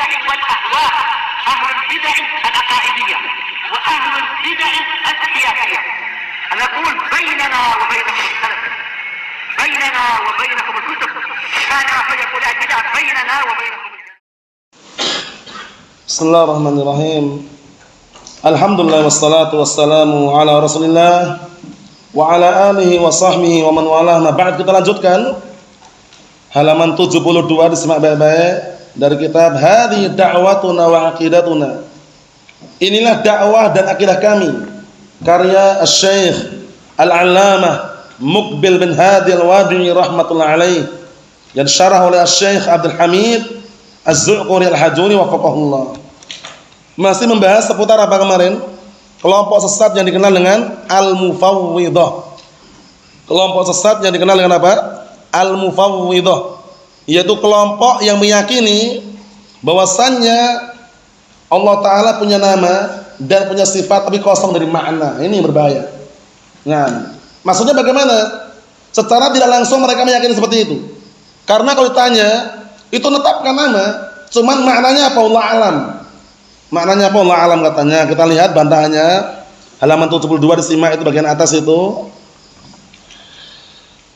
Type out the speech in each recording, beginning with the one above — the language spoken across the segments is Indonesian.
البدع والأهواء، أهل البدع العقائدية وأهل البدع السياسية. نقول بيننا وبينكم السلف، بيننا وبينكم الكتب، كان فيقول البدع بيننا وبينكم. Bismillahirrahmanirrahim. Alhamdulillah wassalatu wassalamu ala Rasulillah wa ala alihi wa sahbihi wa man walah. Nah, ba'd, kita lanjutkan halaman 72, disimak baik-baik dari kitab Hadhihi Da'watuna wa Aqidatuna. Inilah dakwah dan akidah kami, karya Asy-Syaikh Al-'Allamah Muqbil bin Hadi Al-Wadi'i rahmatullah alaih, yang syarah oleh Asy-Syaikh Abdul Hamid Az-Zu'quri Al-Hajuri wafaqahullah. Masih membahas seputar apa kemarin? Kelompok sesat yang dikenal dengan Al-Mufawwidhah. Kelompok sesat yang dikenal dengan apa? Al-Mufawwidhah, yaitu kelompok yang meyakini bahwasannya Allah Ta'ala punya nama dan punya sifat tapi kosong dari makna. Ini yang berbahaya. Nah, maksudnya bagaimana? Secara tidak langsung mereka meyakini seperti itu. Karena kalau ditanya, itu menetapkan nama, cuman maknanya apa? Allah alam. Maknanya apa? Allah alam katanya. Kita lihat bantahannya halaman 72, disimak itu bagian atas itu.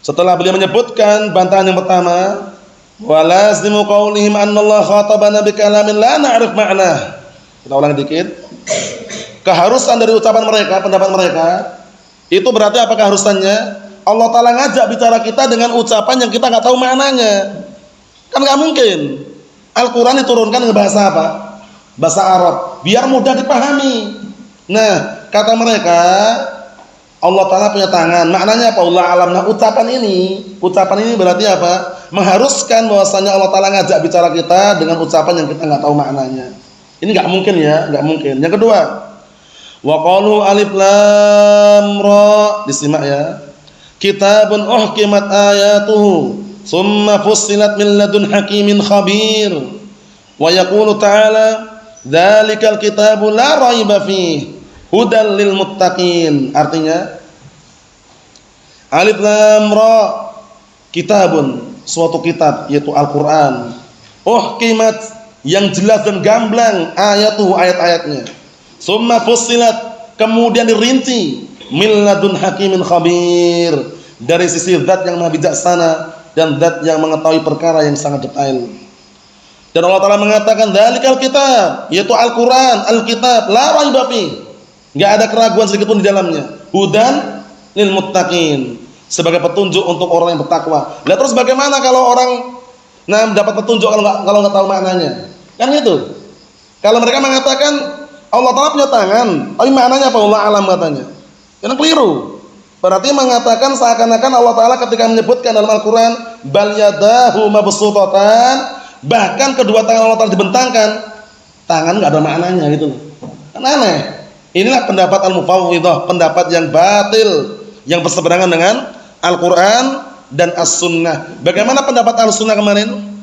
Setelah beliau menyebutkan bantahan yang pertama, walazimu qaulihim annallaha khatabana bikalamin la na'rif ma'nah. Kita ulang dikit. Keharusan dari ucapan mereka, pendapat mereka, itu berarti apa keharusannya? Allah Ta'ala ngajak bicara kita dengan ucapan yang kita nggak tahu maknanya. Kan nggak mungkin. Al-Quran diturunkan dengan bahasa apa? Bahasa Arab, biar mudah dipahami. Nah, kata mereka, Allah Ta'ala punya tangan, maknanya apa? Allah alam. Nah, ucapan ini berarti apa? Mengharuskan bahwasanya Allah Ta'ala ngajak bicara kita dengan ucapan yang kita nggak tahu maknanya. Ini nggak mungkin ya, nggak mungkin. Yang kedua, wa qalu alif lam ra, disimak ya. Kitabun uhkimat ayatuhu thumma fussilat min ladun hakimin khabir. Wa yaqulu ta'ala dzalikal kitabu la raiba fihi hudal lil muttaqin. Artinya alif lam ra, kitabun, suatu kitab, yaitu Al-Qur'an, uhkimat, yang jelas dan gamblang, ayatuhu, ayat-ayatnya, summa fussilat, kemudian dirinci, min ladun hakimin khabir, dari sisi zat yang maha bijaksana dan zat yang mengetahui perkara yang sangat detail. Dan Allah Ta'ala mengatakan dzalikal kitab, yaitu Al-Qur'an, Al-Kitab, la raiba fi, enggak ada keraguan sedikit pun di dalamnya, hudan lil muttaqin, sebagai petunjuk untuk orang yang bertakwa. Lah terus bagaimana kalau orang dapat petunjuk kalau enggak tahu maknanya? Kan gitu. Kalau mereka mengatakan Allah Ta'ala punya tangan, tapi maknanya apa? Allah alam katanya. Kan keliru. Berarti mengatakan seakan-akan Allah Ta'ala ketika menyebutkan dalam Al-Qur'an bal yadahu mabsutatan, bahkan kedua tangan Allah Ta'ala dibentangkan, tangan nggak ada maknanya gitu. Kan aneh. Inilah pendapat Al-Mufawwidhah, pendapat yang batil, yang berseberangan dengan Al-Quran dan As-Sunnah. Bagaimana pendapat Al-Sunnah kemarin?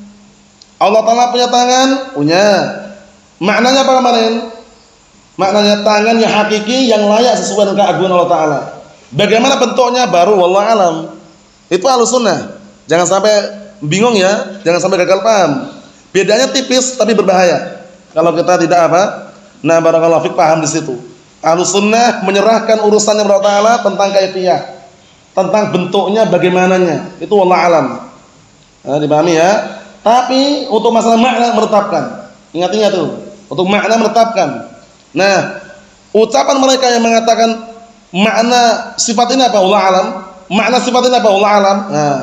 Allah Ta'ala punya tangan? Punya. Maknanya apa kemarin? Maknanya tangan yang hakiki, yang layak sesuai dengan keagungan Allah Ta'ala. Bagaimana bentuknya? Baru wallahu alam. Itu Al-Sunnah. Jangan sampai bingung ya, jangan sampai gagal paham. Bedanya tipis tapi berbahaya kalau kita tidak apa? Nah, barakallahu fik, paham di situ. Ahlussunnah menyerahkan urusannya kepada Allah Ta'ala tentang kaifiyah, tentang bentuknya bagaimananya, itu wallahu alam. Nah, dipahami ya. Tapi untuk masalah makna menetapkan. Ingat-ingat tuh, untuk makna menetapkan. Nah, ucapan mereka yang mengatakan makna sifat ini apa? Allah alam. Makna sifat ini apa? Allah alam. Nah,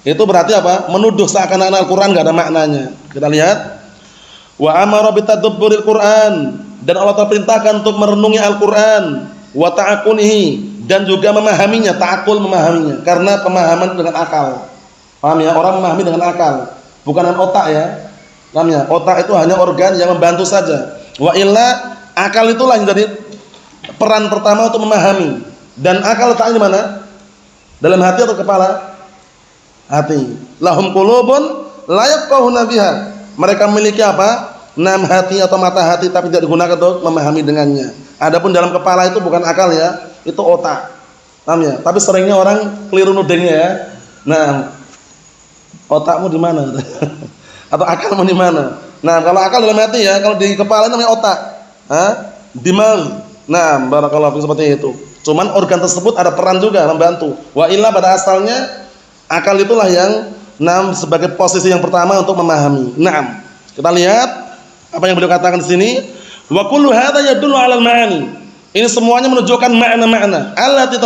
itu berarti apa? Menuduh seakan-akan Al-Quran gak ada maknanya. Kita lihat. Wa amara bitadabburil Qur'an, dan Allah Ta'ala perintahkan untuk merenungi Al-Quran, wa ta'aqulihi, dan juga memahaminya, ta'aqul, memahaminya, karena pemahaman dengan akal. Paham ya? Orang memahami dengan akal, bukan dengan otak ya. Paham ya? Otak itu hanya organ yang membantu saja. Wa illa, akal itulah yang jadi peran pertama untuk memahami. Dan akal letaknya di mana? Dalam hati atau kepala? Hati. Lahum qulubun la yafqahuna biha. Mereka memiliki apa? Hati atau mata hati, tapi tidak digunakan untuk memahami dengannya. Adapun dalam kepala itu bukan akal ya, itu otak. Paham ya? Tapi seringnya orang keliru nudingnya ya. Nah, otakmu di mana? Atau akalmu di mana? Nah, kalau akal dalam hati ya, kalau di kepala namanya otak. Dimag. Nah, barakallahu fiik seperti itu. Cuman organ tersebut ada peran juga membantu. Wa illa pada asalnya akal itulah yang sebagai posisi yang pertama untuk memahami. Naam. Kita lihat apa yang beliau katakan di sini. Wa kullu hadza yadullu 'alal ma'ani. Ini semuanya menunjukkan makna-makna allati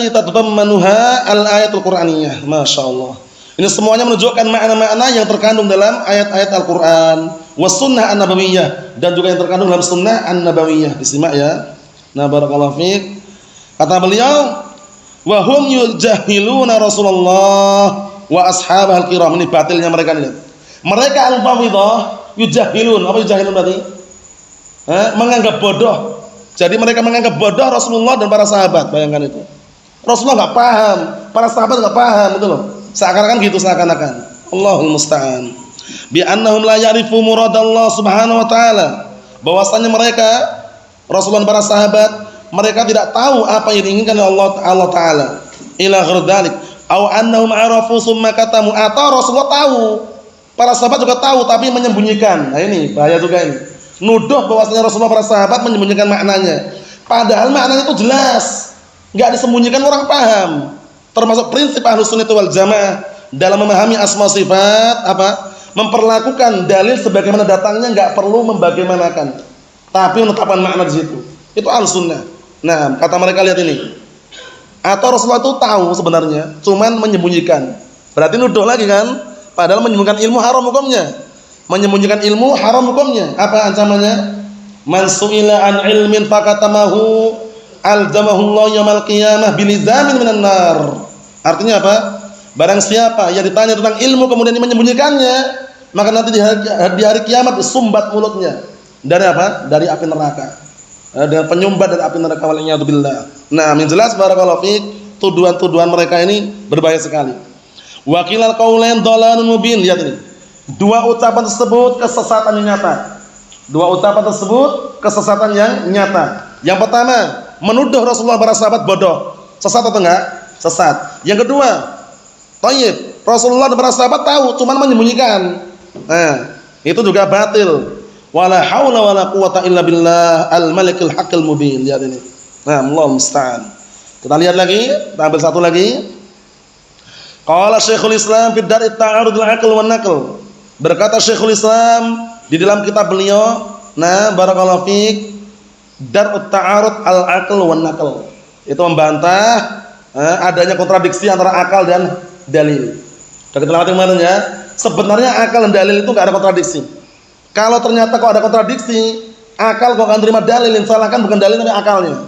tatadammanuha al-ayatul Qur'aniyah. Masyaallah. Ini semuanya menunjukkan makna-makna yang terkandung dalam ayat-ayat Al-Qur'an, was sunnah an-nabawiyah, dan juga yang terkandung dalam sunnah an-nabawiyah. Disimak ya. Nah, barakallahu fiik. Kata beliau, wa hum yujahiluna Rasulullah wa ashabahal kiram. Ini batilnya mereka ini. Mereka al-fawidhah yujahilun. Apa yujahilun berarti? Menganggap bodoh. Jadi mereka menganggap bodoh Rasulullah dan para sahabat. Bayangkan itu. Rasulullah enggak paham, para sahabat enggak paham, betul loh. Seakan-akan gitu, seakan-akan. Allahul musta'an. Bi annahum la ya'rifu muradallah subhanahu wa ta'ala. Bahwasanya mereka Rasulullah dan para sahabat, mereka tidak tahu apa yang diinginkan oleh Allah taala. Ila ghairdalik, au annahum arafu summa katamu. Atau Rasulullah tahu, para sahabat juga tahu tapi menyembunyikan. Nah, ini bahaya juga ini. Nuduh bahwasanya Rasulullah para sahabat menyembunyikan maknanya. Padahal maknanya itu jelas. Enggak disembunyikan, orang paham. Termasuk prinsip Ahlus Sunnah wal Jamaah dalam memahami asma sifat apa? Memperlakukan dalil sebagaimana datangnya, enggak perlu membagaimanakan. Tapi menetapkan makna di situ. Itu Ahlus Sunnah. Nah, kata mereka, lihat ini. Atau Rasulullah itu tahu sebenarnya, cuman menyembunyikan. Berarti nuduh lagi kan? Padahal menyembunyikan ilmu haram hukumnya. Menyembunyikan ilmu haram hukumnya. Apa ancamannya? Man su'ila an ilmin fakatamahu alzamahu Allah yaumil qiyamah bilizamin minan nar. Artinya apa? Barang siapa yang ditanya tentang ilmu kemudian menyembunyikannya, maka nanti di hari kiamat disumbat mulutnya. Dari apa? Dari api neraka. Dan penyumbat dari api neraka, waliyadzubillah. Nah, yang jelas barakallahu fiik, tuduhan-tuduhan mereka ini berbahaya sekali. Wa qilal qaulain dhalalun mubin. Lihat ini. Dua ucapan tersebut kesesatan yang nyata. Dua ucapan tersebut kesesatan yang nyata. Yang pertama, menuduh Rasulullah para sahabat bodoh. Sesat atau enggak? Sesat. Yang kedua, thayyib, Rasulullah dan para sahabat tahu, cuman menyembunyikan. Nah, itu juga batil. Wala haula wala quwata illa billah al-malikul haqqil mubin. Lihat ini. Nah, Allah musta'an. Kita lihat lagi, kita ambil satu lagi. Qala Syekhul Islam fi Dar'it Ta'arudul Aql wan Naql. Berkata Syekhul Islam di dalam kitab beliau, nah barakallahu fiik, Dar'ut Ta'arud al-Aql wan Naql. Itu membantah adanya kontradiksi antara akal dan dalil. Sudah kita lewati kemarin ya. Sebenarnya akal dan dalil itu enggak ada kontradiksi. Kalau ternyata kok ada kontradiksi, akal kok akan terima dalil, yang salahkan bukan dalil tapi akalnya.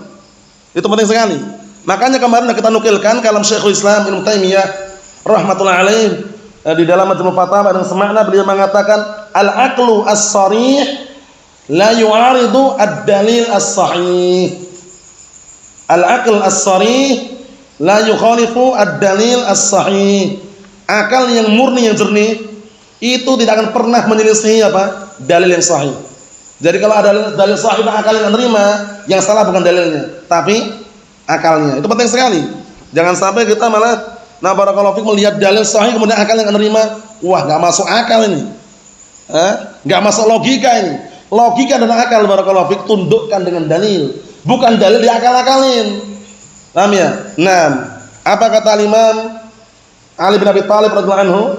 Itu penting sekali. Makanya kemarin kita nukilkan kalam Syekhul Islam Ibnu Taimiyah rahmatullah alaih di dalam Majmu' Fatawa dengan semakna, beliau mengatakan al-aqlu as-sharih la yu'aridu ad-dalil as-sahih. Al-aql as-sharih la yukhalifu ad-dalil as-sahih. Akal yang murni, yang jernih, itu tidak akan pernah menyelisihi apa? Dalil yang sahih. Jadi kalau ada dalil sahih akal yang menerima, yang salah bukan dalilnya, tapi akalnya. Itu penting sekali. Jangan sampai kita malah barakallahu fiik melihat dalil sahih kemudian akal yang menerima, wah enggak masuk akal ini. Enggak masuk logika ini. Logika dan akal barakallahu fiik tundukkan dengan dalil, bukan dalil diakal-akalin. Paham ya? Nah, apa kata Imam Ali bin Abi Thalib radhiyallahu anhu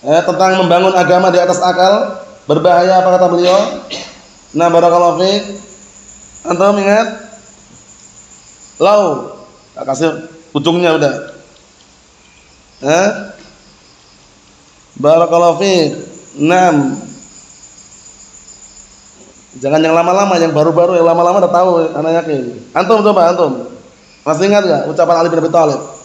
tentang membangun agama di atas akal? Berbahaya, apa kata beliau? Nah, barakallahu fiik. Antum ingat? Lau, tak kasih ujungnya udah. Barakallahu fiik. 6. Jangan yang lama-lama, yang baru-baru, yang lama-lama udah tahu, anak yakin. Antum coba, antum. Masih ingat enggak ucapan Ali bin Abi Thalib?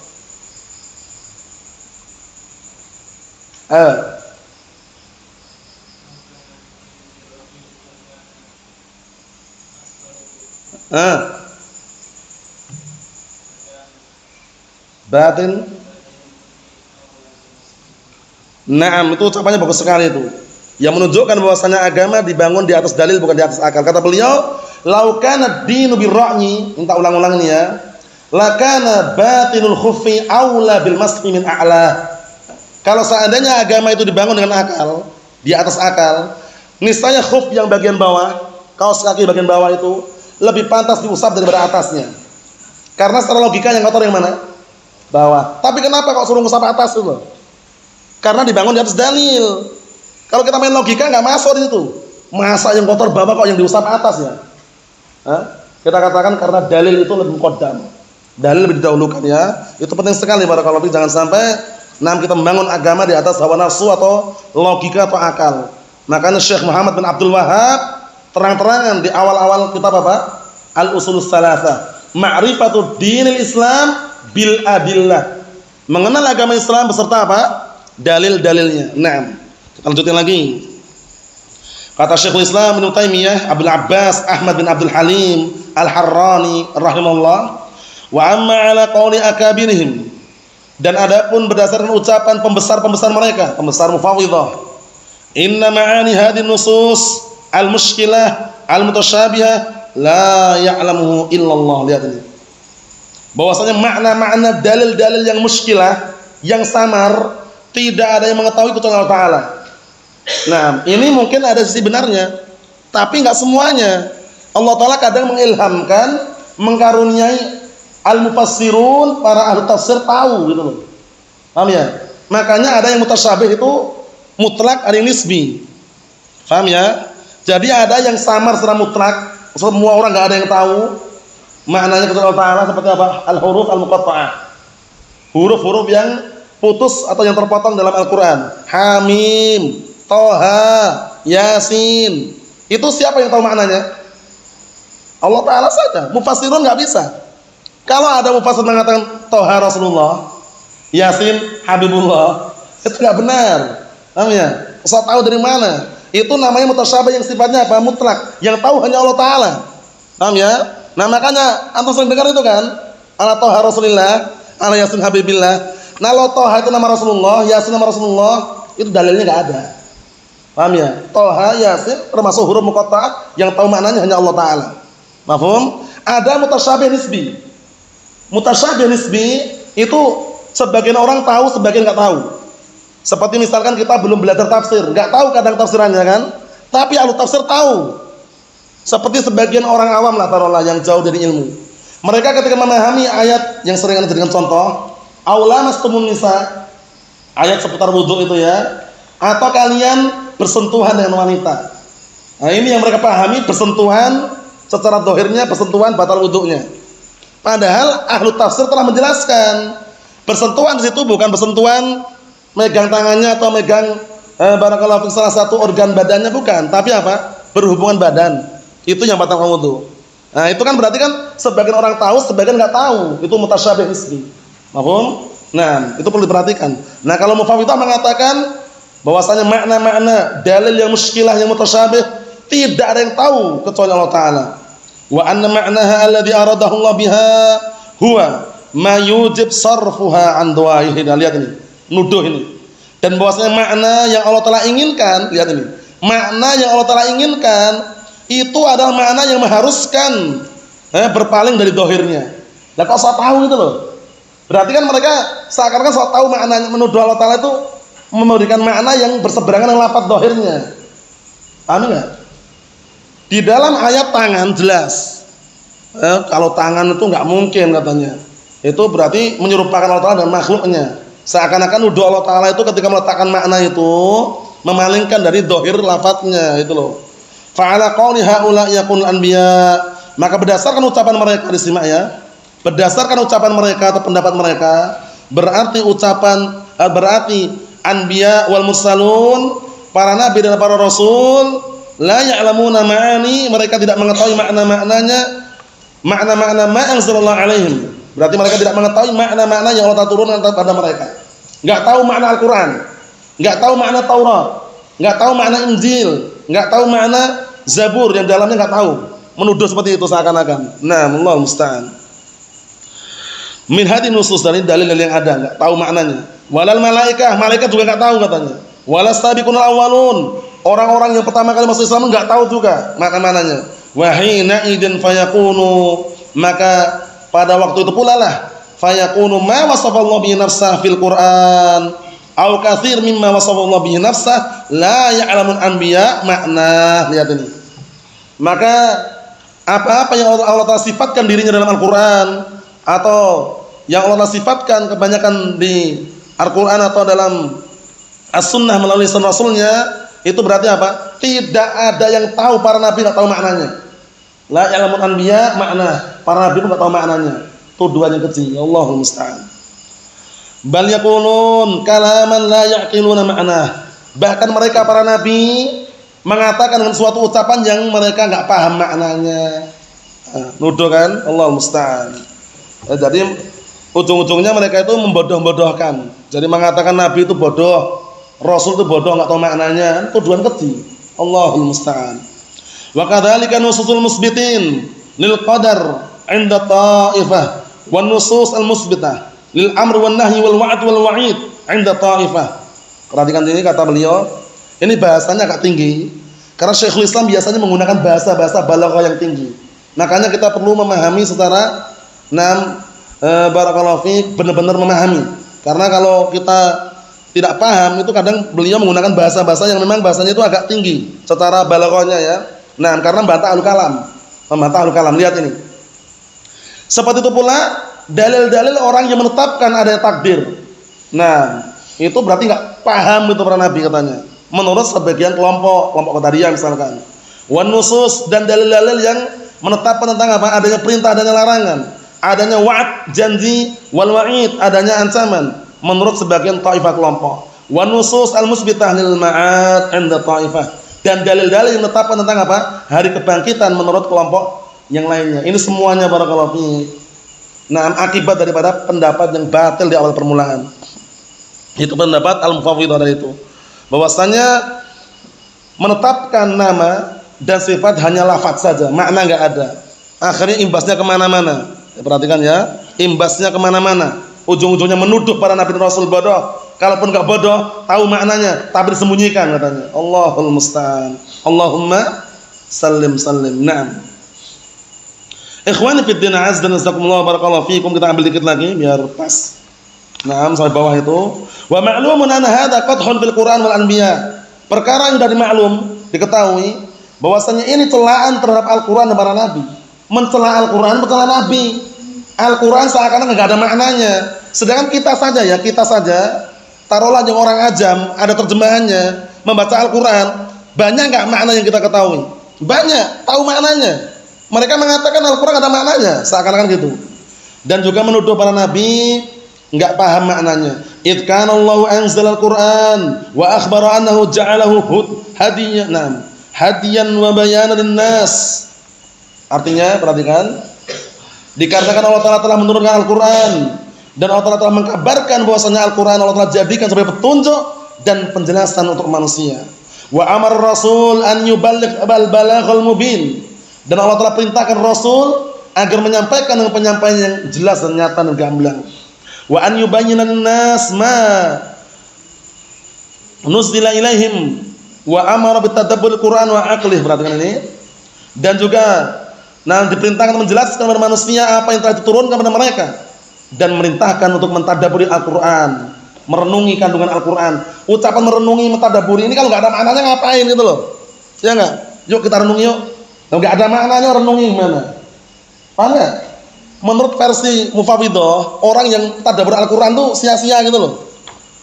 Batin. Naam, itu ucapannya bagus sekali itu. Yang menunjukkan bahwasanya agama dibangun di atas dalil bukan di atas akal. Kata beliau, "Lau kana ad-dinu bir-ra'yi", minta ulang-ulang nih ya. "La kana batinul khuffi aula bil mas'i min a'la." Kalau seandainya agama itu dibangun dengan akal, di atas akal, niscaya khuf yang bagian bawah, kaos kaki bagian bawah itu lebih pantas diusap daripada atasnya. Karena secara logika yang kotor yang mana? Bawah. Tapi kenapa kok suruh ngusap atas itu? Karena dibangun di atas dalil. Kalau kita main logika nggak masuk di situ. Masa yang kotor bawah kok yang diusap atas ya? Kita katakan karena dalil itu lebih muqaddam. Dalil lebih didahulukan ya. Itu penting sekali barakallahu fiik, jangan sampai kita membangun agama di atas hawa nafsu atau logika atau akal. Makanya Syekh Muhammad bin Abdul Wahhab terang-terangan di awal-awal kitab apa? Al-Ushulus Tsalatsah. Ma'rifatud dinil Islam bil adillah. Mengenal agama Islam beserta apa? Dalil-dalilnya. Naam. Kita lanjutin lagi. Kata Syekhul Islam Ibnu Taimiyah, Abdul Abbas Ahmad bin Abdul Halim Al-Harrani rahimahullah, wa amma ala qauli akabirihim, dan adapun berdasarkan ucapan pembesar-pembesar mereka, pembesar mufawwidhah, inna ma'ani hadhihi nusus al-mushkilah al-mutasyabihah la ya'lamuhu illallah. Lihat ini. Bahwasanya makna-makna dalil-dalil yang muskilah, yang samar, tidak ada yang mengetahui kecuali Allah Ta'ala. Nah, ini mungkin ada sisi benarnya, tapi enggak semuanya. Allah Ta'ala kadang mengilhamkan, mengkaruniai al-mufassirun, para ahli tafsir tahu gitu loh. Paham ya? Makanya ada yang mutasyabih itu mutlak, ada yang nisbi. Paham ya? Jadi ada yang samar secara mutlak, semua orang enggak ada yang tahu maknanya kecuali Allah Ta'ala, seperti apa? Al-huruf al-muqatta'ah. Huruf-huruf yang putus atau yang terpotong dalam Al-Quran. Hamim, Toha, Yasin. Itu siapa yang tahu maknanya? Allah Ta'ala saja. Mufassirun nggak bisa. Kalau ada mufassir mengatakan Toha Rasulullah, Yasin Habibullah, itu nggak benar. Paham ya? Saya tahu dari mana? Itu namanya mutasyabih yang sifatnya apa? Mutlak. Yang tahu hanya Allah Ta'ala. Paham ya? Nah makanya antum sering dengar itu kan? Ala Toha Rasulillah, ala Yasin Habibillah. Nah lo Toha itu nama Rasulullah, Yasin nama Rasulullah, itu dalilnya nggak ada. Paham ya? Toha, Yasin termasuk huruf muqatta'ah yang tahu maknanya hanya Allah Ta'ala. Mafhum? Ada mutasyabih nisbi. Mutasyabih nisbi itu sebagian orang tahu, sebagian nggak tahu. Seperti misalkan kita belum belajar tafsir, nggak tahu kadang tafsirannya kan? Tapi ahli tafsir tahu. Seperti sebagian orang awam lah taruhlah yang jauh dari ilmu. Mereka ketika memahami ayat yang sering dijadikan contoh, aula mastumun nisa, ayat seputar wudu itu ya, atau kalian bersentuhan dengan wanita. Nah ini yang mereka pahami, bersentuhan secara zahirnya, bersentuhan batal wudunya. Padahal ahlu tafsir telah menjelaskan bersentuhan di situ bukan bersentuhan megang tangannya atau megang barakallahu fiik salah satu organ badannya, bukan, tapi apa? Berhubungan badan. Itu yang batal wudu. Nah itu kan berarti kan sebagian orang tahu, sebagian nggak tahu. Itu mutasyabih nisbi. Mahfum? Nah itu perlu diperhatikan. Nah kalau mufawwidhah mengatakan bahwasanya makna-makna dalil yang muskilah, yang mutasyabih, tidak ada yang tahu kecuali Allah Ta'ala. Wa anna ma'naha alladhi aradahu Allah biha huwa ma yujib sarfuha an du'aihi. Nah, lihat ini, nuduh ini. Dan bahwasanya makna yang Allah Ta'ala inginkan, lihat ini, makna yang Allah Ta'ala inginkan itu adalah makna yang mengharuskan berpaling dari dohirnya. Nah kalau saya tahu itu loh, berarti kan mereka seakan-akan saya tahu maknanya, menuduh Allah Ta'ala itu memberikan makna yang berseberangan dengan lafaz dohirnya. Paham enggak? Di dalam ayat tangan jelas, kalau tangan itu nggak mungkin katanya. Itu berarti menyerupakan Allah Ta'ala dan makhluknya. Seakan-akan nuduh Allah Ta'ala itu ketika meletakkan makna itu memalingkan dari dohir lafaznya itu loh. Fa'ala qawli haula yakun anbiya, maka berdasarkan ucapan mereka, disimak ya. Berdasarkan ucapan mereka atau pendapat mereka, berarti anbiya wal mursalun, para nabi dan para rasul, la ya'lamuna ma'ani, mereka tidak mengetahui makna-maknanya, makna-makna ma anzalallahu alaihim. Berarti mereka tidak mengetahui makna-makna yang Allah turunkan kepada mereka. Enggak tahu makna Al-Qur'an, enggak tahu makna Taurat, enggak tahu makna Injil, enggak tahu makna Zabur yang dalamnya enggak tahu. Menuduh seperti itu seakan-akan. Nah, Allah musta'an. Min hadhihi nusus, dari dalil yang ada enggak tahu maknanya. Walal malaikah, malaikat juga enggak tahu katanya. Walas sabiqunal awwalun, orang-orang yang pertama kali masuk Islam enggak tahu juga makna-maknanya. Wa hina idzin fayakunu, maka pada waktu itu pula lah fayakunu ma wasafallahu bi nafsihi fil Qur'an, au katsir mimma wasafallahu bihi nafsah la ya'lamun anbiya makna. Lihat ini. Maka apa-apa yang Allah Ta'ala sifatkan dirinya dalam Al-Qur'an atau yang Allah Ta'ala sifatkan kebanyakan di Al-Qur'an atau dalam As-Sunnah melalui sunnah Rasulnya, itu berarti apa? Tidak ada yang tahu, para nabi enggak tahu maknanya. La ya'lamun anbiya makna, para nabi pun enggak tahu maknanya. Tuduhan yang kecil, Allahul musta'an. Bal yaqulun kalaman la ya'qiluna ma'na. Bahkan mereka para nabi mengatakan dengan suatu ucapan yang mereka enggak paham maknanya. Nuduh kan? Allahul musta'an. Jadi ujung-ujungnya mereka itu membodoh-bodohkan. Jadi mengatakan nabi itu bodoh, rasul itu bodoh enggak tahu maknanya. Tuduhan kecil. Allahul musta'an. Wa kadzalika nususul musbitin lil qadar 'inda ta'ifah wan nusus al musbitah lil amr wan nahyi wal wa'd wal wa'id 'inda ta'ifah. Perhatikan ini kata beliau, ini bahasanya agak tinggi karena Syekhul Islam biasanya menggunakan bahasa-bahasa balaghah yang tinggi. Makanya kita perlu memahami secara barakallahu fiik, benar-benar memahami. Karena kalau kita tidak paham itu kadang beliau menggunakan bahasa-bahasa yang memang bahasanya itu agak tinggi secara balaghahnya ya. Nah, karena membantah ahlul kalam. Membantah ahlul kalam. Lihat ini. Seperti itu pula dalil-dalil orang yang menetapkan adanya takdir. Nah, itu berarti enggak paham itu para nabi katanya. Menurut sebagian kelompok Qadariyah misalkan. Wan nusus, dan dalil-dalil yang menetapkan tentang apa? Adanya perintah, adanya larangan, adanya wa'd, janji, wal wa'id, adanya ancaman menurut sebagian taifah kelompok. Wan nusus al-musbitah lil ma'ad 'inda taifah, dan dalil-dalil yang menetapkan tentang apa? Hari kebangkitan menurut kelompok yang lainnya. Ini semuanya barakallahu fiik. Nah, akibat daripada pendapat yang batil di awal permulaan. Itu pendapat al-mufawwidhah itu. Bahwasanya menetapkan nama dan sifat hanya lafaz saja, makna enggak ada. Akhirnya imbasnya kemana-mana. Perhatikan ya, imbasnya kemana-mana. Ujung-ujungnya menuduh para nabi dan rasul bodoh. Kalaupun enggak bodoh, tahu maknanya, tapi disembunyikan katanya. Allahul musta'an. Allahumma sallim sallim. Naam. Ikhwani fid din, azza wa jazakumullah barakallahu fiikum. Kita ambil dikit lagi biar pas. Naam, sampai bawah itu. Wa ma'lumun anna hadza qadhun fil Qur'an wal anbiya. Perkara yang dari maklum diketahui bahwasanya ini celaan terhadap Al-Qur'an dan para nabi. Mencela Al-Qur'an, mencela nabi. Al-Qur'an seakan-akan enggak ada maknanya. Sedangkan kita saja taruhlah yang orang ajam, ada terjemahannya, membaca Al-Qur'an, banyak enggak makna yang kita ketahui? Banyak, tahu maknanya. Mereka mengatakan Al-Qur'an ada maknanya, seakan-akan gitu. Dan juga menuduh para nabi enggak paham maknanya. Id kana Allahu anzala al-Qur'an wa akhbara annahu ja'alahu hadiyan wa bayanan lin-nas. Artinya, perhatikan, dikarenakan Allah Ta'ala telah menurunkan Al-Qur'an dan Allah Ta'ala telah mengkabarkan bahwasanya Al-Qur'an Allah Ta'ala jadikan sebagai petunjuk dan penjelasan untuk manusia. Wa amar rasul an yuballigh al-balaghal mubin, dan Allah Ta'ala perintahkan Rasul agar menyampaikan dengan penyampaian yang jelas dan nyata dan gamblang. Wa an yubayyana lin-nas ma nuzila ilaihim wa amara bitadabbur al-Qur'an wa aqlih. Perhatikan ini. Dan juga diperintahkan menjelaskan kepada manusia apa yang telah diturunkan kepada mereka dan merintahkan untuk mentadabburi Al-Qur'an, merenungi kandungan Al-Qur'an. Ucapan merenungi, mentadabburi ini kalau enggak ada maknanya ngapain gitu loh. Ya enggak? Yuk kita renungi yuk. Kalau enggak ada maknanya renungi gimana? Paham enggak? Menurut versi Mufawwidhah, orang yang tadabbur Al-Qur'an tuh sia-sia gitu loh.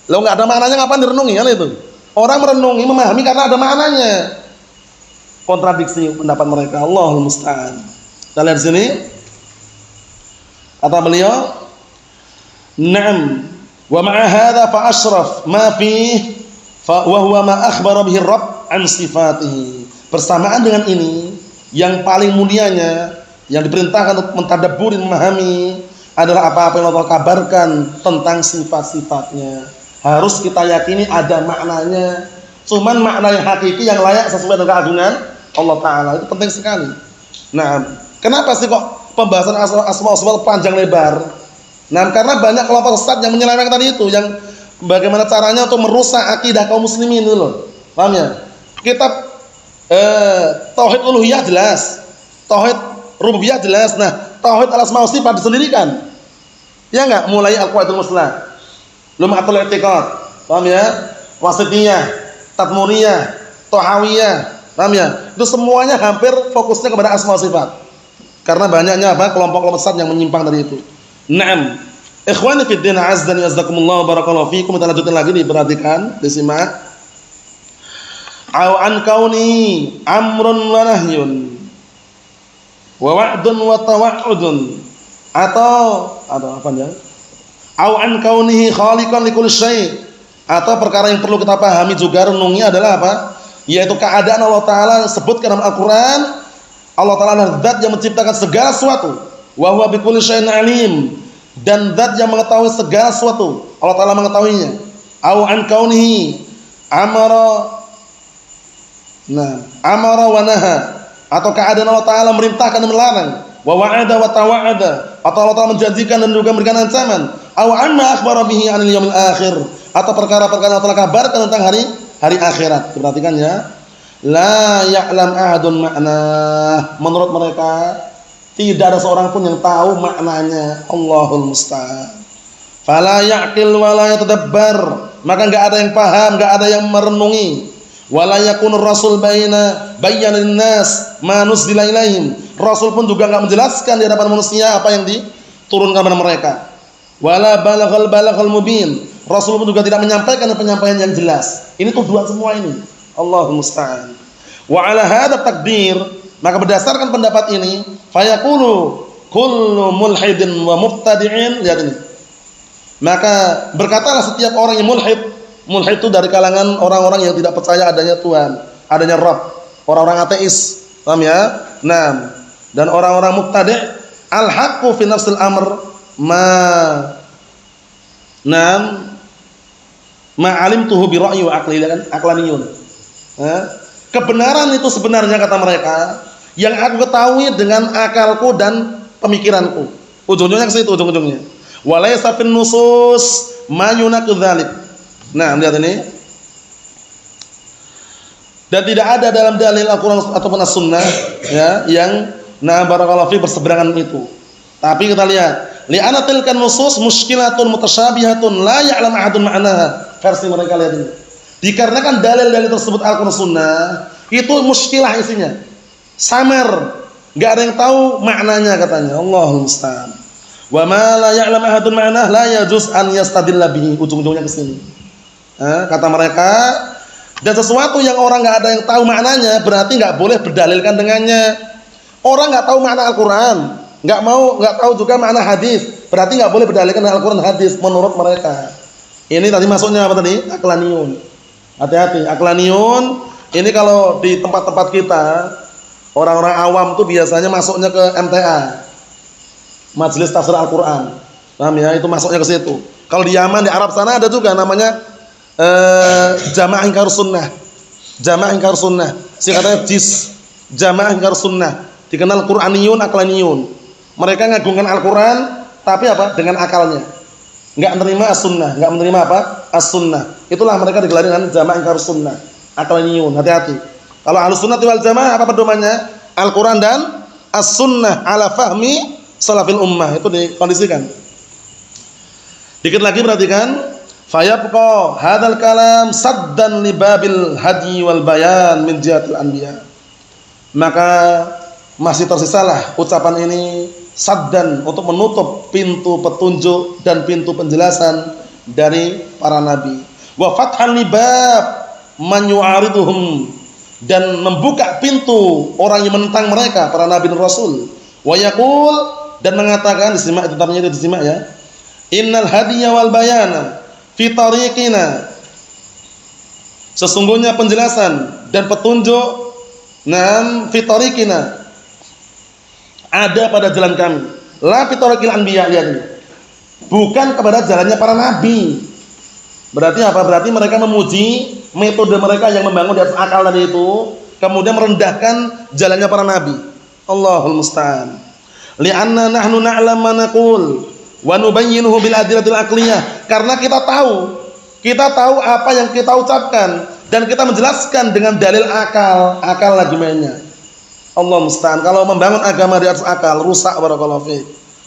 Kalau enggak ada maknanya ngapain direnungi kan itu? Orang merenungi, memahami karena ada maknanya. Kontradiksi pendapat mereka. Allahul musta'an. Kita lihat di sini. Kata beliau, "Na'am, wa ma'a hadza fa asyraf ma fihi fa wa huwa ma akhbara bihi Rabb an sifatihi." Bersamaan dengan ini, yang paling mulianya yang diperintahkan untuk mentadabburi, memahami adalah apa-apa yang Allah kabarkan tentang sifat-sifatnya. Harus kita yakini ada maknanya. Cuman makna yang hakiki yang layak sesuai dengan keagungan Allah Ta'ala. Itu penting sekali. Nah, kenapa sih kok pembahasan asma-asma panjang lebar? Nah, karena banyak kelompok sesat yang menyelewengkan tadi itu, yang bagaimana caranya untuk merusak akidah kaum muslimin itu loh. Paham ya? Kitab tauhid uluhiyah jelas, tauhid rububiyah jelas. Nah, tauhid al-asma wa sifat disendirikan. Ya enggak? Mulai al-qawaidul muslah, lumatul i'tiqad, Paham ya? Wasitiyah, Tadmuniyah, Tahawiyah. Paham ya? Itu semuanya hampir fokusnya kepada asma sifat. Karena banyaknya apa? Kelompok-kelompok sesat yang menyimpang dari itu. Naam. Ikhwani fid din, azza wa jazakumullah barakallahu fikum. Kita lanjutkan lagi, diperhatikan, disimak. Au an kauni amrun wa nahyun wa wa'dun wa tawa'udun, atau apa ya? Au an kaunihi khaliqan likulli syai', atau perkara yang perlu kita pahami juga renungi adalah apa? Yaitu keadaan Allah Taala sebutkan dalam Al-Qur'an. Allah Taala adalah zat yang menciptakan segala sesuatu. Wa huwa bikulli syai'in alim, dan zat yang mengetahui segala sesuatu. Allah Taala mengetahuinya. Au an kaunihi amara wa naha, atau keadaan Allah Taala merintahkan dan melarang. Wa wa'ada wa tawa'ada, atau Allah Taala menjanjikan dan juga memberikan ancaman. Au amma akhbara bihi 'anil yaumil akhir, atau perkara-perkara Allah Taala kabarkan tentang hari akhirat. Perhatikan ya. La ya'lam ahadun ma'na, menurut mereka tidak ada seorang pun yang tahu maknanya. Allahul musta'an. Fala ya'qil wa la yatadabbar, maka enggak ada yang paham, enggak ada yang merenungi. Wala yakunur rasul bayyana linnas ma nuzila ilaihim, rasul pun juga enggak menjelaskan di hadapan manusia apa yang diturunkan kepada mereka. Wala balaghal mubin, rasul pun juga tidak menyampaikan penyampaian yang jelas. Ini tuduhan semua ini. Allahul musta'an. Wa ala hadza takdir, maka berdasarkan pendapat ini, fayaqulu kullu mulhidin wa mubtadi'in, lihat ini. Maka berkatalah setiap orang yang mulhid itu dari kalangan orang-orang yang tidak percaya adanya Tuhan, adanya Rabb, orang-orang ateis. Paham ya? Nah, dan orang-orang mubtadi', al-haqqu fi nafsil amr ma alimtuhu bi ra'yi wa aqli, kan aqlaniyun. Kebenaran itu sebenarnya, kata mereka, yang aku ketahui dengan akalku dan pemikiranku. Ujung-ujungnya ke situ, ujung-ujungnya. Walaysa fin nusus ma yunaqidh dzalik. Nah, lihat ini. Dan tidak ada dalam dalil Al-Qur'an ataupun As-Sunnah ya yang barakallahu fi berseberangan itu. Tapi kita lihat, li'anna tilkan nusus mushkilatun mutasyabihatun la ya'lam ahadun ma'naha. Versi mereka, lihat ini. Dikarenakan dalil-dalil tersebut Al-Qur'an Sunnah itu muskilah isinya, samar, enggak ada yang tahu maknanya, katanya. Allahul musta'an. Wa ma la ya'lam ahadun ma'nah la yajuz an yastadilla bihi. Ujung-ujungnya ke sini. Kata mereka, dan sesuatu yang orang enggak ada yang tahu maknanya berarti enggak boleh berdalilkan dengannya. Orang enggak tahu makna Al-Qur'an, enggak tahu juga makna hadis, berarti enggak boleh berdalilkan dengan Al-Qur'an hadis menurut mereka. Ini tadi masuknya apa tadi? Aqlaniyun. Hati-hati, aqlaniyun ini kalau di tempat-tempat kita orang-orang awam tuh biasanya masuknya ke MTA, Majelis Tafsir Al-Qur'an. Paham ya? Itu masuknya ke situ. Kalau di Yaman, di Arab sana ada juga namanya Jamaah Ingkar Sunnah. Jamaah Ingkar Sunnah. Singkatannya JIS. Jamaah Ingkar Sunnah. Dikenal Qur'aniyun, aqlaniyun. Mereka ngagungkan Al-Qur'an tapi apa? Dengan akalnya. Enggak menerima As-Sunnah, enggak menerima apa? As-Sunnah. Itulah mereka digelar dengan Jamaah Ingkar Sunnah, aqlaniyun. Hati-hati. Kalau Ahlus Sunnah wal Jamaah apa pedomannya? Al-Qur'an dan As-Sunnah ala fahmi salafil ummah. Itu dikondisikan. Dikit lagi perhatikan, fayabqa hadzal kalam saddan li babil hadi wal bayan min jihatil anbiya. Maka masih tersisalah ucapan ini saddan, untuk menutup pintu petunjuk dan pintu penjelasan dari para nabi. Wa fathan libab man yu'ariduhum, dan membuka pintu orang yang menentang mereka, para nabi dan rasul. Wa yaqul, dan mengatakan, disimak itu tamnya, itu disimak ya. Innal hadiyya wal bayana fi tariqina, sesungguhnya penjelasan dan petunjuk fi tariqina ada pada jalan kami. La fi tariqil anbiya, ya, bukan kepada jalannya para nabi. Berarti apa? Berarti mereka memuji metode mereka yang membangun di atas akal tadi itu, kemudian merendahkan jalannya para nabi. Allahul musta'an. Li'anna nahnu na'lam ma naqul wa nubayyinuhu bil adillatil aqliyah. Karena kita tahu apa yang kita ucapkan dan kita menjelaskan dengan dalil akal lagi mainnya. Allah musta'an. Kalau membangun agama di atas akal rusak, barakallahu fiik.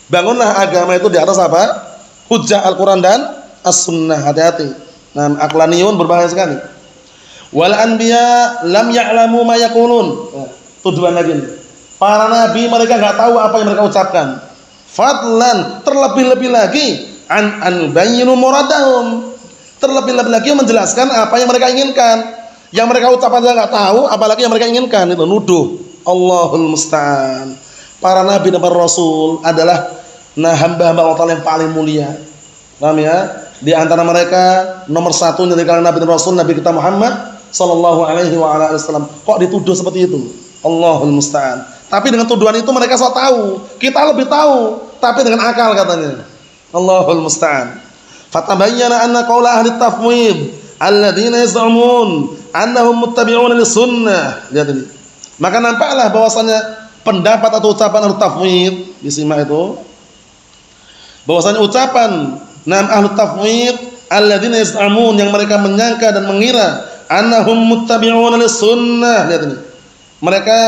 Bangunlah agama itu di atas apa? Hujjah Al-Qur'an dan As-Sunnah. Hati-hati. Nah, aqlaniyun berbahaya sekali. Wal anbiya lam ya'lamu ma yaqulun. Tuduhan lagi nih. Para nabi mereka enggak tahu apa yang mereka ucapkan. Fadlan, terlebih-lebih lagi an bayyinu muradahum. Terlebih-lebih lagi menjelaskan apa yang mereka inginkan. Yang mereka ucapkan saja enggak tahu, apalagi yang mereka inginkan. Itu nuduh. Allahul musta'an. Para nabi dan para rasul adalah hamba-hamba Allah yang paling mulia. Paham ya? Di antara mereka nomor 1 dari kalangan nabi dan rasul Nabi kita Muhammad sallallahu alaihi wa ala wasallam. Kok dituduh seperti itu? Allahul musta'an. Tapi dengan tuduhan itu mereka sok tahu, kita lebih tahu, tapi dengan akal katanya. Allahul musta'an. Fatabayyana anna qaula ahli tafwid alladziina yaz'umun annahum muttabi'una lis-sunnah. Lihat ini. Maka nampaklah bahwasanya pendapat atau ucapan ahli tafwid, disimak itu. Bahwasanya ucapan ahli tafwid alladziina yaz'umun yang mereka menyangka dan mengira annahum muttabi'una lis-sunnah. Lihat ini. Mereka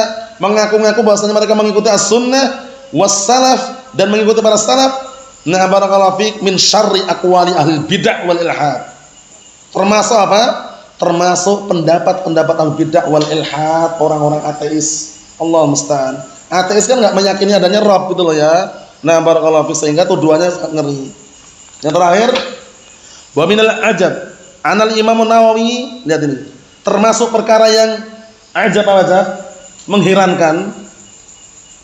mengaku-ngaku bahwasanya mereka mengikuti as-sunnah was-salaf dan mengikuti para salaf. Nah, barakallahu fiik min syarri aqwali ahli bid'ah wal ilhad. Termasuk apa? Termasuk pendapat-pendapat ahli bid'ah wal ilhad, orang-orang ateis. Allah musta'an. Ateis kan enggak meyakini adanya Rabb gitu loh ya. Nah, barakallahu fiik sehingga tuduhannya sangat ngeri. Yang terakhir, wa minal ajab anal Imam Nawawi, lihat ini. Termasuk perkara yang ajab, mengherankan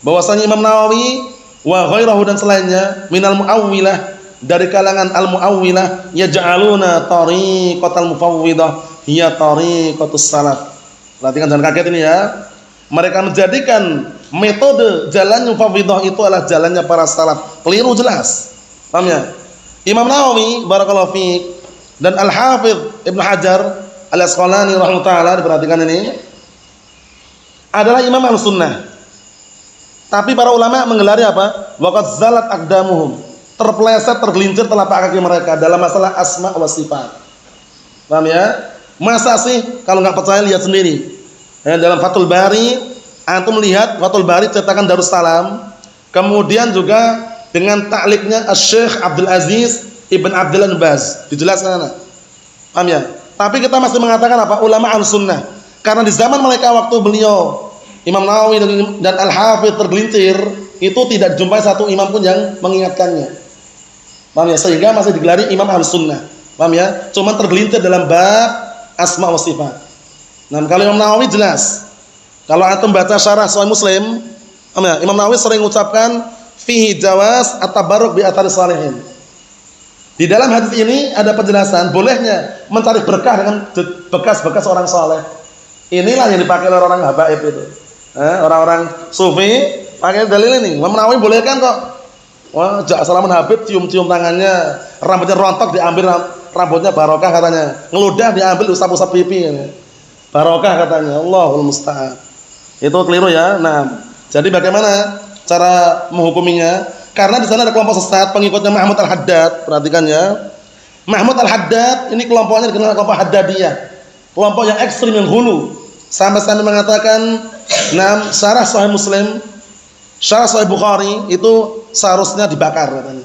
bahwasanya Imam Nawawi wa ghairahu dan selainnya minal muawwilah, dari kalangan al muawwilah, yaj'aluna tariqatal mufawwidah hiya tariqatus salaf. Perhatikan, jangan kaget ini ya. Mereka menjadikan metode jalannya mufawwidah itu adalah jalannya para salaf. Keliru jelas. Paham ya? Imam Nawawi barakallahu fiik dan Al-Hafidz Ibnu Hajar Al-Asqalani rahimahullah taala, diperhatikan ini, adalah imam al-sunnah. Tapi para ulama menggelari apa? Waqad zalat aqdamuhum. Terpeleset, tergelincir telapak kaki mereka dalam masalah asma wa sifat. Paham ya? Masa sih kalau enggak percaya lihat sendiri. Dalam Fathul Bari, antum lihat Fathul Bari cetakan Darussalam. Kemudian juga dengan ta'liqnya Asy-Syaikh Abdul Aziz Ibn Abdullah Baz. Dijelaskan anak. Paham ya? Tapi kita masih mengatakan apa? Ulama al-sunnah. Karena di zaman mereka waktu beliau Imam Nawawi dan Al-Hafidz tergelincir, itu tidak dijumpai satu imam pun yang mengingatkannya. Paham ya? Sehingga masih digelari imam Ahlus-Sunnah. Paham ya? Cuma tergelincir dalam bab asma wa sifat. Nah, kalau Imam Nawawi jelas. Kalau antum baca syarah Sahih Muslim, paham ya? Imam Nawawi sering mengucapkan fihi jawaz at-tabarruk bi athari salihin. Di dalam hadis ini ada penjelasan bolehnya mencari berkah dengan bekas-bekas orang saleh. Inilah yang dipakai oleh orang habaib itu. Orang-orang sufi pakai dalil ini. Imam Nawawi bolehkan kok. Wah, salaman habib, cium-cium tangannya, rambutnya rontok diambil, rambutnya barokah katanya. Ngeludah diambil usap-usap pipi. Barokah katanya. Allahul musta'an. Itu keliru ya. Nah, jadi bagaimana cara menghukuminya? Karena di sana ada kelompok sesat pengikutnya Mahmud Al-Haddad. Perhatikan ya. Mahmud Al-Haddad ini kelompoknya dikenal kelompok Haddadiyah. Kelompok yang ekstrim, yang hulu. Sampai-sampai mengatakan, syarah Sahih Muslim, syarah Sahih Bukhari itu seharusnya dibakar katanya.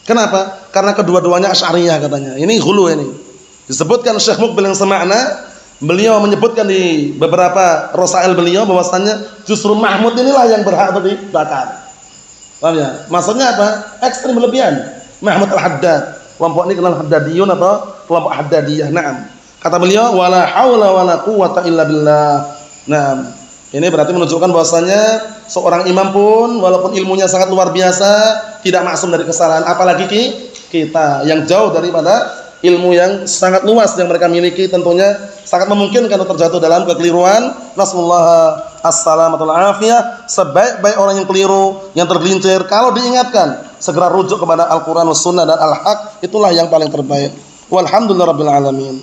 Kenapa? Karena kedua-duanya Asy'ariyah katanya. Ini hulu ini. Disebutkan Syekh Muqbil yang semakna, beliau menyebutkan di beberapa rosail beliau bahwasannya justru Mahmud inilah yang berhak untuk dibakar. Paham ya? Maksudnya apa? Ekstrim berlebihan. Mahmud Al-Haddad. Kelompok ini kenal Haddadiyun atau kelompok Haddadiyah. Naam. Kata beliau, wala haula wala quwwata illa billah. Nah, ini berarti menunjukkan bahwasanya seorang imam pun walaupun ilmunya sangat luar biasa tidak maksum dari kesalahan, apalagi kita yang jauh daripada ilmu yang sangat luas yang mereka miliki, tentunya sangat memungkinkan untuk terjatuh dalam kekeliruan. Nasallahu as-salamatul afiyah. Sebaik-baik orang yang keliru, yang tergelincir, kalau diingatkan segera rujuk kepada Al-Qur'an was sunnah dan al-haq, itulah yang paling terbaik. Walhamdulillahirabbil alamin.